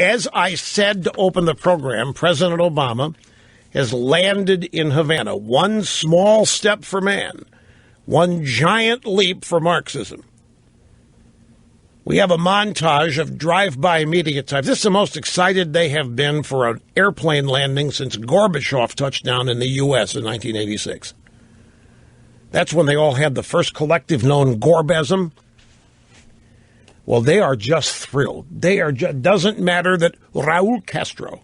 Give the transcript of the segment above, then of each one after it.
As I said to open the program, President Obama has landed in Havana. One small step for man, one giant leap for Marxism. We have a montage of drive-by media types. This is the most excited they have been for an airplane landing since Gorbachev touched down in the U.S. in 1986. That's when they all had the first collective known Gorbasm. Well, they are just thrilled. Doesn't matter that Raul Castro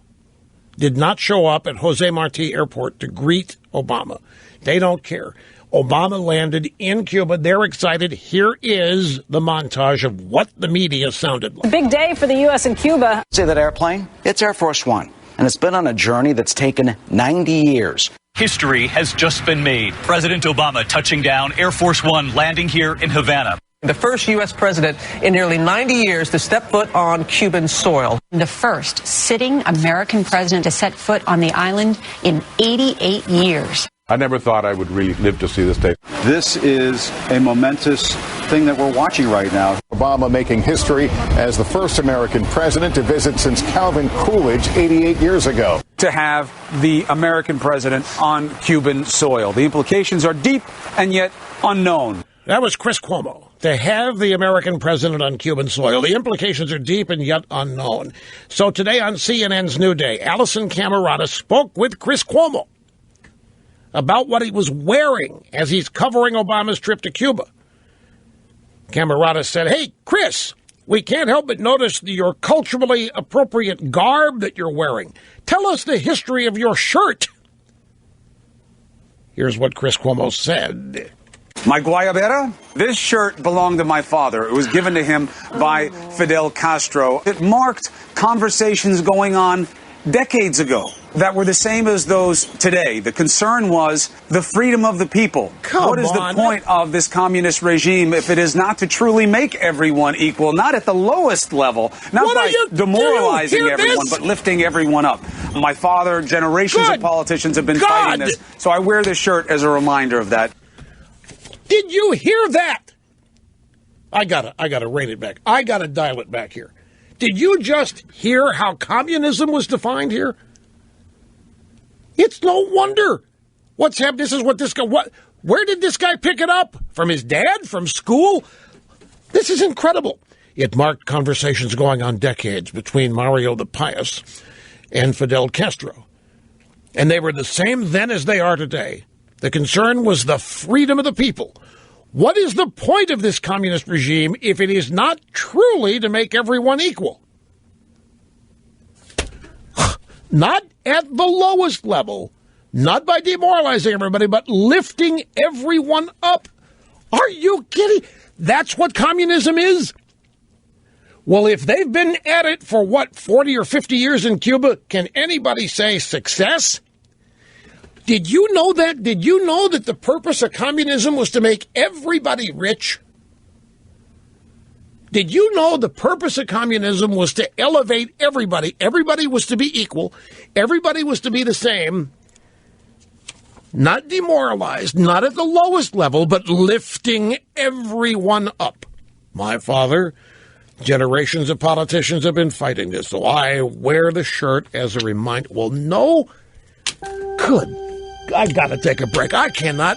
did not show up at Jose Marti Airport to greet Obama. They don't care. Obama landed in Cuba. They're excited. Here is the montage of what the media sounded like. Big day for the U.S. and Cuba. See that airplane? It's Air Force One, and it's been on a journey that's taken 90 years. History has just been made. President Obama touching down, Air Force One landing here in Havana. The first U.S. president in nearly 90 years to step foot on Cuban soil. The first sitting American president to set foot on the island in 88 years. I never thought I would really live to see this day. This is a momentous thing that we're watching right now. Obama making history as the first American president to visit since Calvin Coolidge 88 years ago. To have the American president on Cuban soil. The implications are deep and yet unknown. That was Chris Cuomo. To have the American president on Cuban soil. The implications are deep and yet unknown. So today on CNN's New Day, Allison Camerata spoke with Chris Cuomo about what he was wearing as he's covering Obama's trip to Cuba. Camerata said, "Hey, Chris, we can't help but notice your culturally appropriate garb that you're wearing. Tell us the history of your shirt." Here's what Chris Cuomo said. My guayabera? This shirt belonged to my father. It was given to him by Fidel Castro. It marked conversations going on decades ago that were the same as those today. The concern was the freedom of the people. What is the point of this communist regime if it is not to truly make everyone equal, not at the lowest level, not by demoralizing everyone, but lifting everyone up? My father, generations of politicians have been fighting this, so I wear this shirt as a reminder of that. Did you hear that? I gotta rein it back. I gotta dial it back here. Did you just hear how communism was defined here? It's no wonder. What's happened? This is what this guy. Where did this guy pick it up? From his dad? From school? This is incredible. It marked conversations going on decades between Mario the Pious and Fidel Castro, and they were the same then as they are today. The concern was the freedom of the people. What is the point of this communist regime if it is not truly to make everyone equal? Not at the lowest level, not by demoralizing everybody, but lifting everyone up. Are you kidding? That's what communism is? Well, if they've been at it for, 40 or 50 years in Cuba, can anybody say success? Did you know that? Did you know that the purpose of communism was to make everybody rich? Did you know the purpose of communism was to elevate everybody? Everybody was to be equal. Everybody was to be the same. Not demoralized, not at the lowest level, but lifting everyone up. My father, generations of politicians have been fighting this, so I wear the shirt as a reminder. Well, no. Good. I got to take a break. I cannot.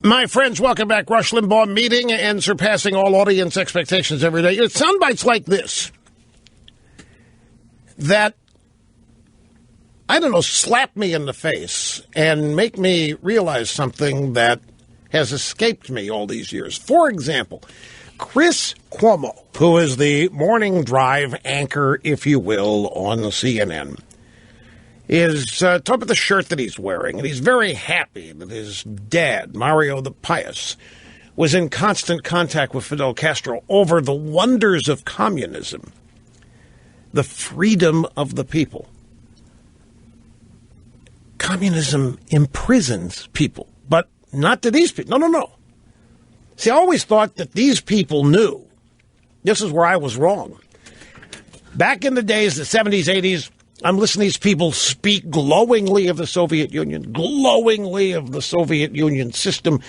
My friends, welcome back. Rush Limbaugh meeting and surpassing all audience expectations every day. It's sound bites like this that, I don't know, slap me in the face and make me realize something that has escaped me all these years. For example, Chris Cuomo, who is the morning drive anchor, if you will, on the CNN, is talking about the shirt that he's wearing, and he's very happy that his dad, Mario the Pious, was in constant contact with Fidel Castro over the wonders of communism, the freedom of the people. Communism imprisons people, but not to these people. No. See, I always thought that these people knew. This is where I was wrong. Back in the days, the 70s, 80s, I'm listening to these people speak glowingly of the Soviet Union, glowingly of the Soviet Union system,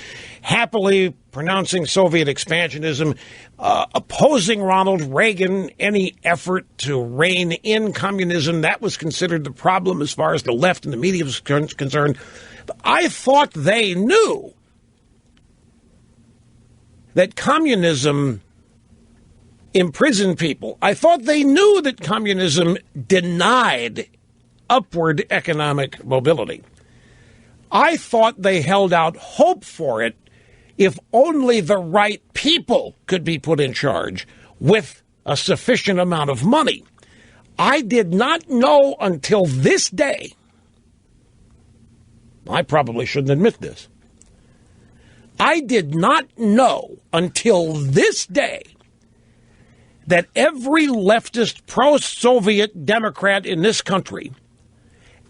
happily pronouncing Soviet expansionism, opposing Ronald Reagan, any effort to rein in communism. That was considered the problem as far as the left and the media was concerned. I thought they knew that communism imprisoned people. I thought they knew that communism denied upward economic mobility. I thought they held out hope for it if only the right people could be put in charge with a sufficient amount of money. I did not know until this day, I probably shouldn't admit this, I did not know until this day that every leftist pro-Soviet Democrat in this country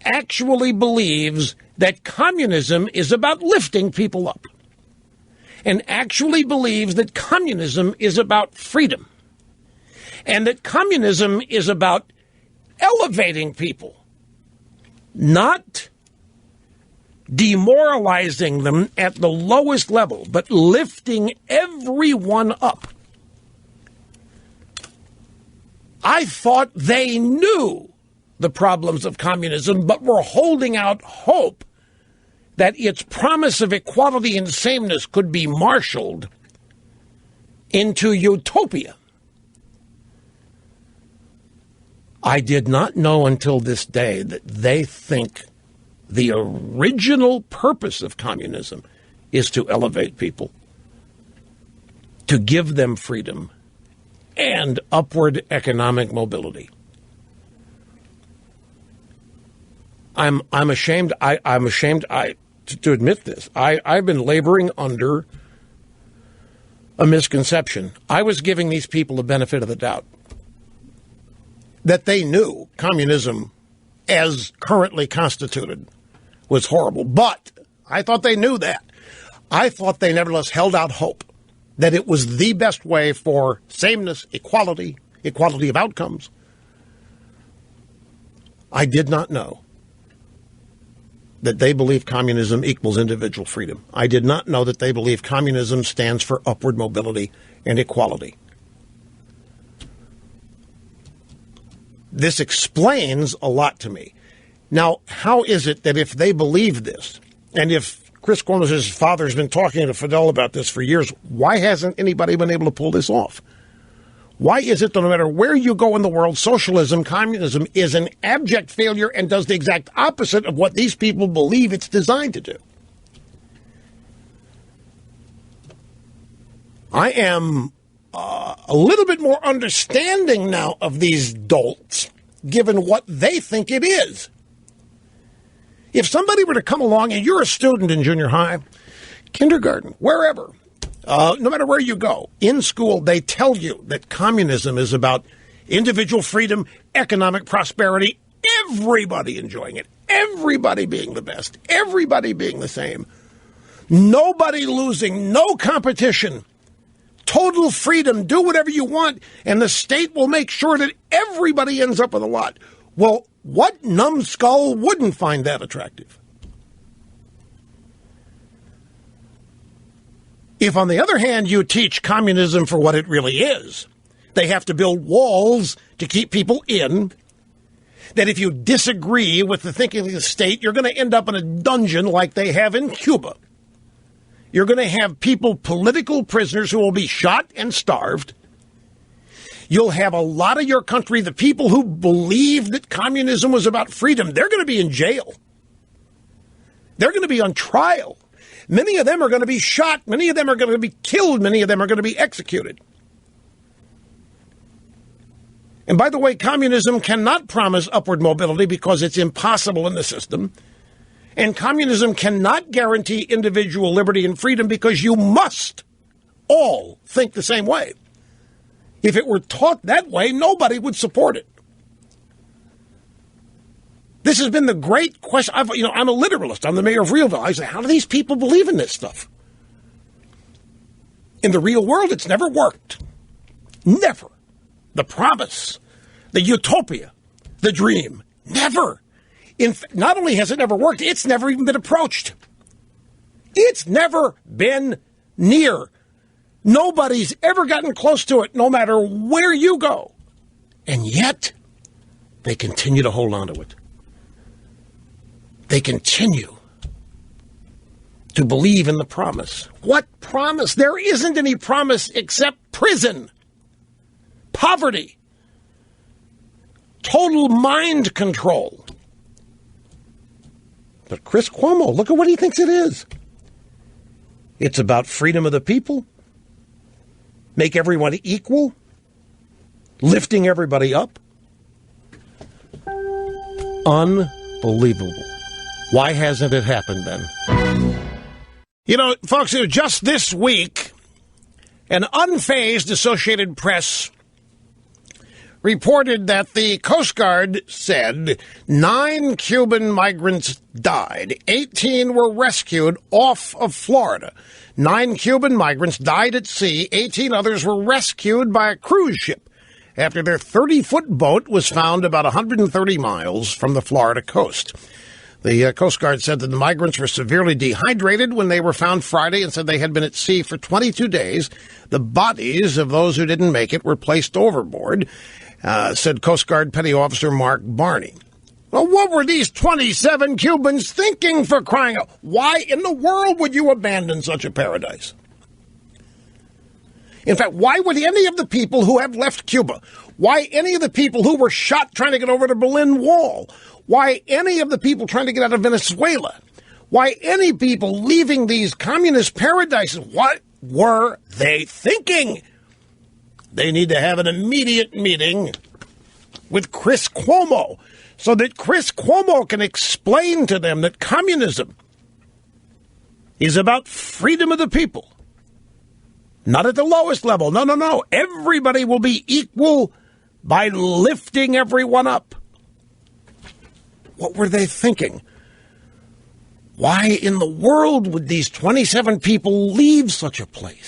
actually believes that communism is about lifting people up, and actually believes that communism is about freedom, and that communism is about elevating people, not demoralizing them at the lowest level, but lifting everyone up. I thought they knew the problems of communism, but were holding out hope that its promise of equality and sameness could be marshaled into utopia. I did not know until this day that they think the original purpose of communism is to elevate people, to give them freedom and upward economic mobility. I'm ashamed. I'm ashamed to admit this. I've been laboring under a misconception. I was giving these people the benefit of the doubt that they knew communism as currently constituted was horrible. But I thought they knew that. I thought they nevertheless held out hope that it was the best way for sameness, equality of outcomes. I did not know that they believe communism equals individual freedom. I did not know that they believe communism stands for upward mobility and equality. This explains a lot to me. Now, how is it that if they believe this, and if Chris Corners' father has been talking to Fidel about this for years, why hasn't anybody been able to pull this off? Why is it that no matter where you go in the world, socialism, communism is an abject failure and does the exact opposite of what these people believe it's designed to do? I am a little bit more understanding now of these dolts, given what they think it is. If somebody were to come along and you're a student in junior high, kindergarten, wherever, no matter where you go, in school, they tell you that communism is about individual freedom, economic prosperity, everybody enjoying it, everybody being the best, everybody being the same, nobody losing, no competition, total freedom, do whatever you want, and the state will make sure that everybody ends up with a lot. Well, what numbskull wouldn't find that attractive? If, on the other hand, you teach communism for what it really is, they have to build walls to keep people in, that if you disagree with the thinking of the state, you're going to end up in a dungeon like they have in Cuba. You're going to have people, political prisoners, who will be shot and starved. You'll have a lot of your country, the people who believe that communism was about freedom, they're going to be in jail. They're going to be on trial. Many of them are going to be shot. Many of them are going to be killed. Many of them are going to be executed. And by the way, communism cannot promise upward mobility because it's impossible in the system. And communism cannot guarantee individual liberty and freedom because you must all think the same way. If it were taught that way, nobody would support it. This has been the great question. I'm a literalist. I'm the mayor of Realville. I say, how do these people believe in this stuff? In the real world, it's never worked. Never. The promise, the utopia, the dream. Never. Not only has it never worked, it's never even been approached. It's never been near Nobody's ever gotten close to it, no matter where you go. And yet, they continue to hold on to it. They continue to believe in the promise. What promise? There isn't any promise except prison, poverty, total mind control. But Chris Cuomo, look at what he thinks it is. It's about freedom of the people, make everyone equal, lifting everybody up. Unbelievable. Why hasn't it happened then? You know, folks, just this week, an unfazed Associated Press reported that the Coast Guard said 9 Cuban migrants died. 18 were rescued off of Florida. 9 Cuban migrants died at sea. 18 others were rescued by a cruise ship after their 30-foot boat was found about 130 miles from the Florida coast. The Coast Guard said that the migrants were severely dehydrated when they were found Friday and said they had been at sea for 22 days. The bodies of those who didn't make it were placed overboard, said Coast Guard Petty Officer Mark Barney. Well, what were these 27 Cubans thinking, for crying out? Why in the world would you abandon such a paradise? In fact, why would any of the people who have left Cuba, why any of the people who were shot trying to get over the Berlin Wall, why any of the people trying to get out of Venezuela, why any people leaving these communist paradises, what were they thinking? They need to have an immediate meeting with Chris Cuomo so that Chris Cuomo can explain to them that communism is about freedom of the people. Not at the lowest level. No. Everybody will be equal by lifting everyone up. What were they thinking? Why in the world would these 27 people leave such a place?